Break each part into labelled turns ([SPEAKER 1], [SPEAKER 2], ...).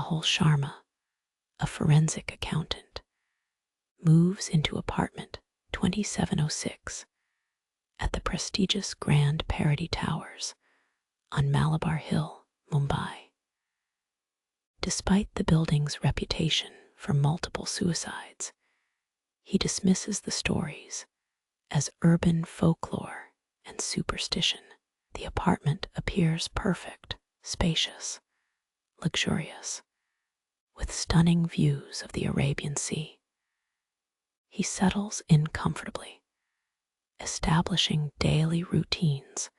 [SPEAKER 1] Rahul Sharma, a forensic accountant, moves into apartment 2706 at the prestigious Grand Paradi Towers on Malabar Hill, Mumbai. Despite the building's reputation for multiple suicides, he dismisses the stories as urban folklore and superstition. The apartment appears perfect, spacious, luxurious, with stunning views of the Arabian Sea. He settles in comfortably, establishing daily routines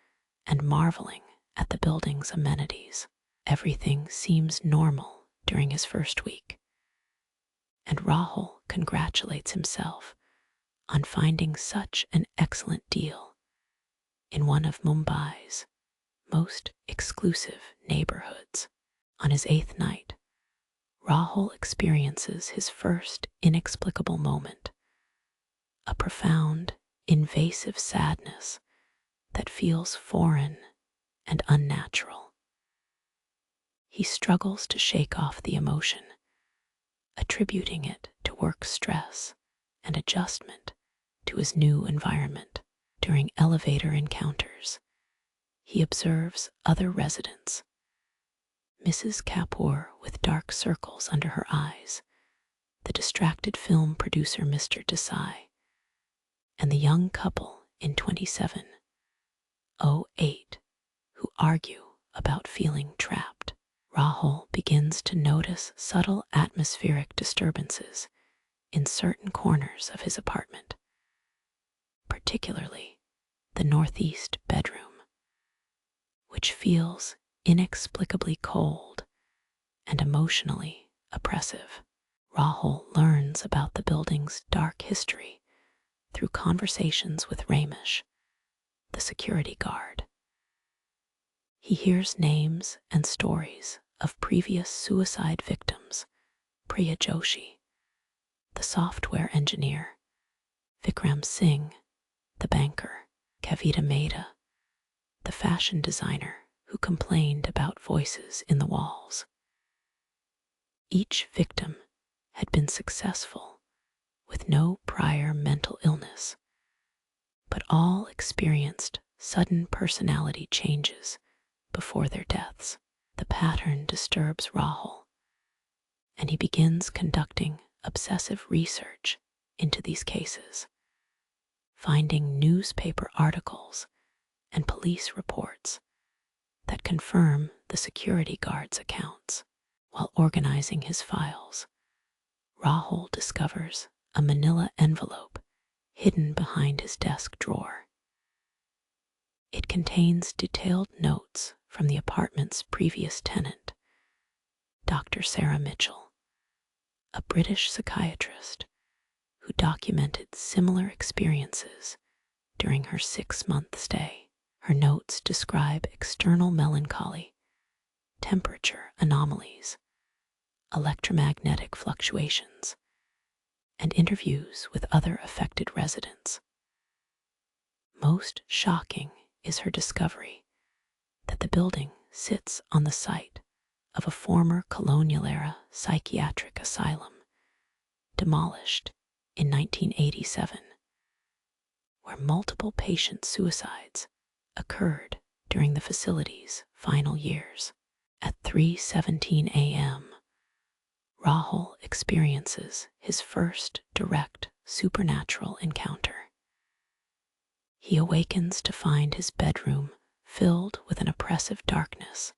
[SPEAKER 1] and marveling at the building's amenities. Everything seems normal during his first week, and Rahul congratulates himself on finding such an excellent deal in one of Mumbai's most exclusive neighborhoods. On his 8th night, Rahul experiences his first inexplicable moment, a profound, invasive sadness that feels foreign and unnatural. He struggles to shake off the emotion, attributing it to work stress and adjustment to his new environment. During elevator encounters, he observes other residents. Mrs. Kapoor with dark circles under her eyes, the distracted film producer Mr. Desai, and the young couple in 2708 who argue about feeling trapped. Rahul begins to notice subtle atmospheric disturbances in certain corners of his apartment, particularly the northeast bedroom, which feels inexplicably cold and emotionally oppressive. Rahul learns about the building's dark history through conversations with Ramesh, the security guard. He hears names and stories of previous suicide victims: Priya Joshi, the software engineer; Vikram Singh, the banker; Kavita Mehta, the fashion designer who complained about voices in the walls. Each victim had been successful, with no prior mental illness, but all experienced sudden personality changes before their deaths. The pattern disturbs Rahul, and he begins conducting obsessive research into these cases, finding newspaper articles and police reports that confirm the security guard's accounts. While organizing his files, Rahul discovers a manila envelope hidden behind his desk drawer. It contains detailed notes from the apartment's previous tenant, Dr. Sarah Mitchell, a British psychiatrist who documented similar experiences during her 6-month stay. Her notes describe external melancholy, temperature anomalies, electromagnetic fluctuations, and interviews with other affected residents. Most shocking is her discovery that the building sits on the site of a former colonial-era psychiatric asylum, demolished in 1987, where multiple patient suicides occurred during the facility's final years. At 3:17 a.m., Rahul experiences his first direct supernatural encounter. He awakens to find his bedroom filled with an oppressive darkness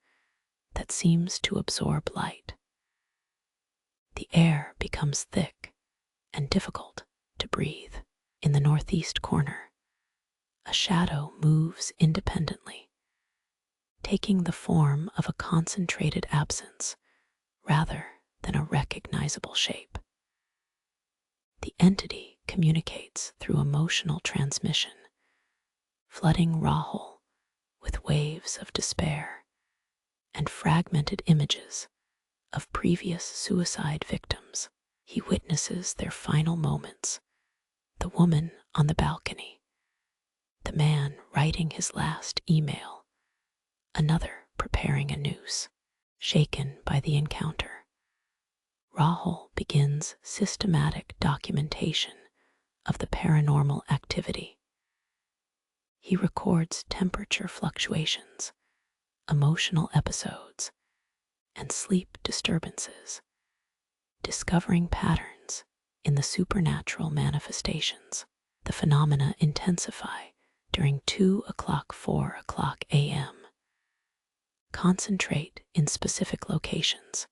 [SPEAKER 1] that seems to absorb light. The air becomes thick and difficult to breathe. In the northeast corner, a shadow moves independently, taking the form of a concentrated absence rather than a recognizable shape. The entity communicates through emotional transmission, flooding Rahul with waves of despair and fragmented images of previous suicide victims. He witnesses their final moments: the woman on the balcony, the man writing his last email, another preparing a noose. Shaken by the encounter, Rahul begins systematic documentation of the paranormal activity. He records temperature fluctuations, emotional episodes, and sleep disturbances, discovering patterns in the supernatural manifestations. The phenomena intensify during 2 o'clock, 4 o'clock a.m. Concentrate in specific locations: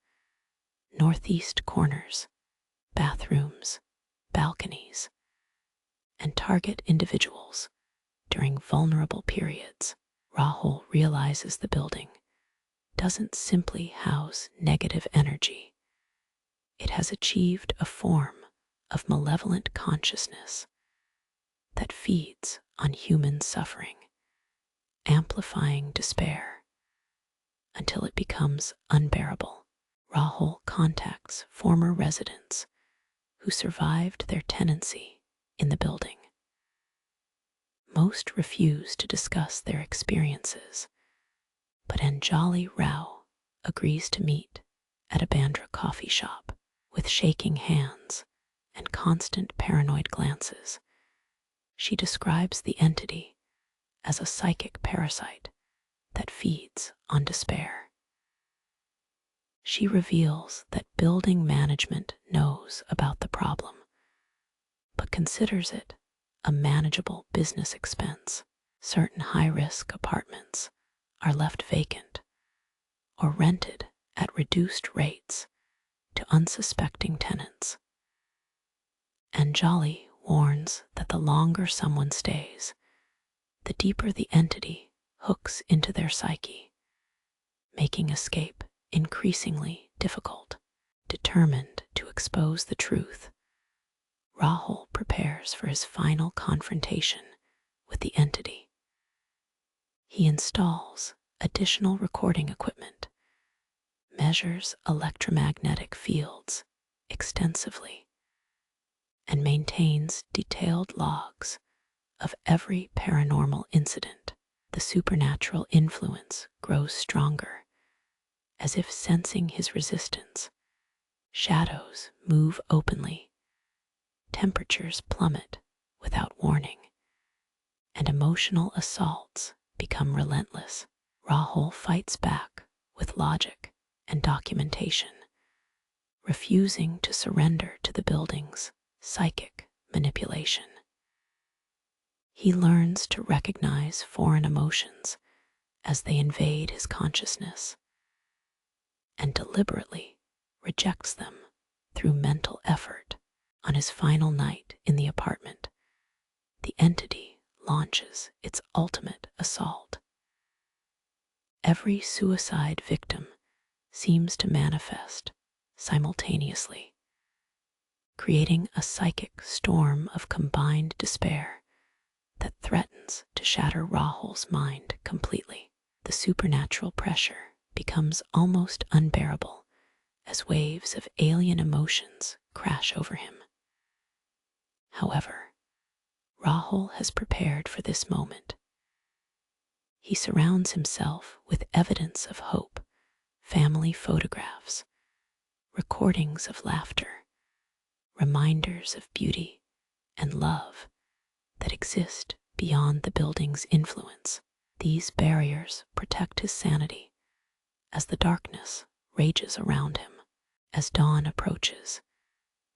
[SPEAKER 1] northeast corners, bathrooms, balconies, and target individuals during vulnerable periods. Rahul realizes the building doesn't simply house negative energy. It has achieved a form of malevolent consciousness that feeds on human suffering, amplifying despair until it becomes unbearable. Rahul contacts former residents who survived their tenancy in the building. Most refuse to discuss their experiences, but Anjali Rao agrees to meet at a Bandra coffee shop. With shaking hands and constant paranoid glances, she describes the entity as a psychic parasite that feeds on despair. She reveals that building management knows about the problem, but considers it a manageable business expense. Certain high-risk apartments are left vacant or rented at reduced rates to unsuspecting tenants. Anjali warns that the longer someone stays, the deeper the entity hooks into their psyche, making escape increasingly difficult. Determined to expose the truth, Rahul prepares for his final confrontation with the entity. He installs additional recording equipment, measures electromagnetic fields extensively, and maintains detailed logs of every paranormal incident. The supernatural influence grows stronger, as if sensing his resistance. Shadows move openly, temperatures plummet without warning, and emotional assaults become relentless. Rahul fights back with logic and documentation, refusing to surrender to the building's psychic manipulation. He learns to recognize foreign emotions as they invade his consciousness, and deliberately rejects them through mental effort. On his final night in the apartment, the entity launches its ultimate assault. Every suicide victim seems to manifest simultaneously, creating a psychic storm of combined despair that threatens to shatter Rahul's mind completely. The supernatural pressure becomes almost unbearable as waves of alien emotions crash over him. However, Rahul has prepared for this moment. He surrounds himself with evidence of hope, family photographs, recordings of laughter, reminders of beauty and love that exist beyond the building's influence. These barriers protect his sanity as the darkness rages around him. As dawn approaches,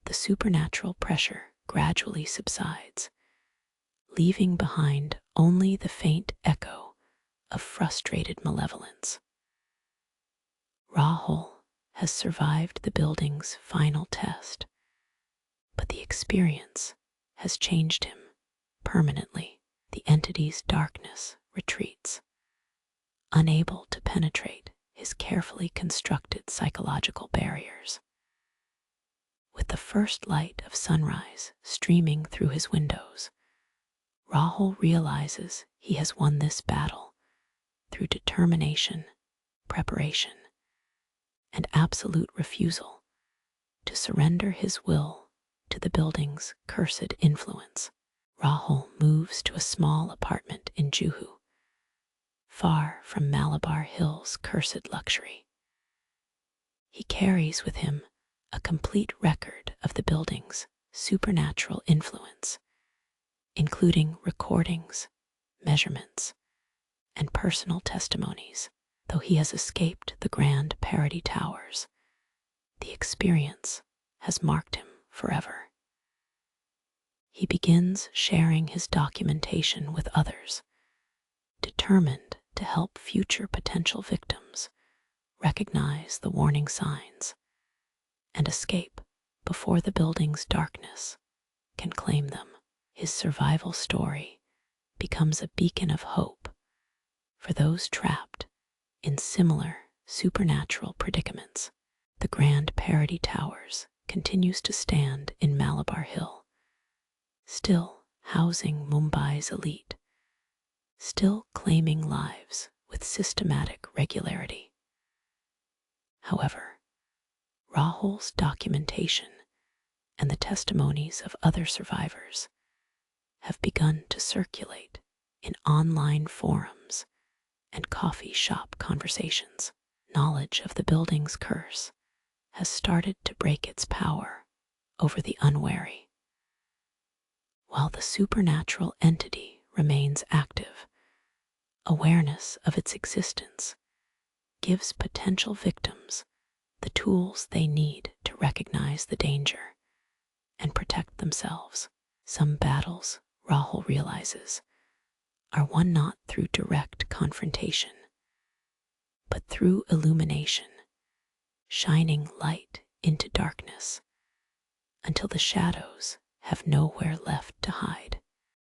[SPEAKER 1] the supernatural pressure gradually subsides, leaving behind only the faint echo of frustrated malevolence. Rahul has survived the building's final test, but the experience has changed him permanently. The entity's darkness retreats, unable to penetrate his carefully constructed psychological barriers. With the first light of sunrise streaming through his windows, Rahul realizes he has won this battle through determination, preparation, and absolute refusal to surrender his will to the building's cursed influence. Rahul moves to a small apartment in Juhu, far from Malabar Hill's cursed luxury. He carries with him a complete record of the building's supernatural influence, including recordings, measurements, and personal testimonies. Though he has escaped the Grand Paradi Towers, the experience has marked him forever. He begins sharing his documentation with others, determined to help future potential victims recognize the warning signs and escape before the building's darkness can claim them. His survival story becomes a beacon of hope for those trapped in similar supernatural predicaments. The Grand Paradi Towers continues to stand in Malabar Hill, still housing Mumbai's elite, still claiming lives with systematic regularity. However, Rahul's documentation and the testimonies of other survivors have begun to circulate in online forums and coffee shop conversations. Knowledge of the building's curse has started to break its power over the unwary. While the supernatural entity remains active, awareness of its existence gives potential victims the tools they need to recognize the danger and protect themselves. Some battles, Rahul realizes, are won not through direct confrontation, but through illumination, shining light into darkness until the shadows have nowhere left to hide.